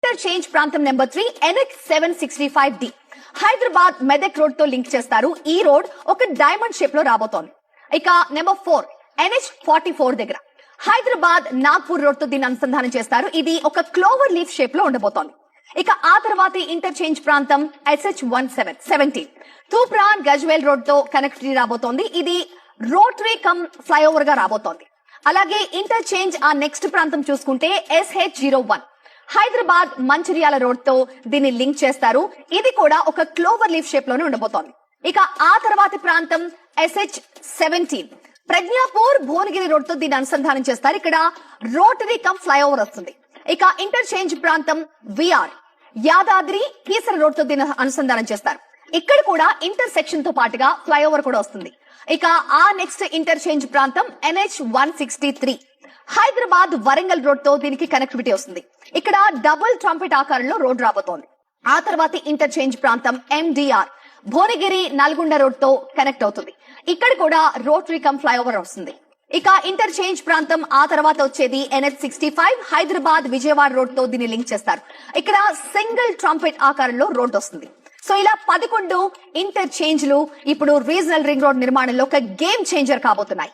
Interchange ప్రాంతం number 3 NH765D Hyderabad Medak road తో link చేస్తారు. ఈ రోడ్ ఒక డైమండ్ షేప్ లో రాబోతోంది. ఇక నెంబర్ 4 NH44 దగ్గర హైదరాబాద్ నాగ్పూర్ రోడ్ తో దీన్ని అనుసంధానం చేస్తారు. ఇది ఒక క్లోవర్ లీఫ్ షేప్ లో ఉండబోతోంది. ఇక ఆ తర్వాత ఇంటర్చేంజ్ ప్రాంతం SH17 తూప్రాన్ గజ్వేల్ రోడ్ తో కనెక్టివిటీ రాబోతోంది. ఇది రోటరీ కమ్ ఫ్లైఓవర్ గా రాబోతోంది. అలాగే ఇంటర్చేంజ్ ఆ నెక్స్ట్ ప్రాంతం చూసుకుంటే SH01 హైదరాబాద్ మంచిర్యాల రోడ్ తో దీన్ని లింక్ చేస్తారు. ఇది కూడా ఒక క్లోవర్ లీఫ్ షేప్ లోనే ఉండబోతోంది. ఇక ఆ తర్వాతి ప్రాంతం SH17 ప్రజ్ఞాపూర్ భువనగిరి రోడ్ తో దీన్ని అనుసంధానం చేస్తారు. ఇక్కడ రోటరీ కమ్ ఫ్లైఓవర్ వస్తుంది. ఇక ఇంటర్చేంజ్ ప్రాంతం VR యాదాద్రి కీసర రోడ్ తో దీన్ని అనుసంధానం చేస్తారు. ఇక్కడ కూడా ఇంటర్సెక్షన్ తో పాటుగా ఫ్లైఓవర్ కూడా వస్తుంది. ఇక ఆ నెక్స్ట్ ఇంటర్చేంజ్ ప్రాంతం NH163 హైదరాబాద్ వరంగల్ రోడ్ తో దీనికి కనెక్టివిటీ వస్తుంది. ఇక్కడ డబుల్ ట్రంపెట్ ఆకారంలో రోడ్ రాబోతోంది. ఆ తర్వాత ఇంటర్చేంజ్ ప్రాంతం MDR భువనగిరి నల్గొండ రోడ్ తో కనెక్ట్ అవుతుంది. ఇక్కడ కూడా రోటరీ కమ్ ఫ్లైఓవర్ వస్తుంది. ఇక ఇంటర్చేంజ్ ప్రాంతం ఆ తర్వాత వచ్చేది NH65 హైదరాబాద్ విజయవాడ రోడ్ తో దీన్ని లింక్ చేస్తారు. ఇక్కడ సింగిల్ ట్రంపెట్ ఆకారంలో రోడ్ వస్తుంది. సో ఇలా 11 ఇంటర్చేంజ్లు ఇప్పుడు రీజనల్ రింగ్ రోడ్ నిర్మాణంలో ఒక గేమ్ చేంజర్ కాబోతున్నాయి.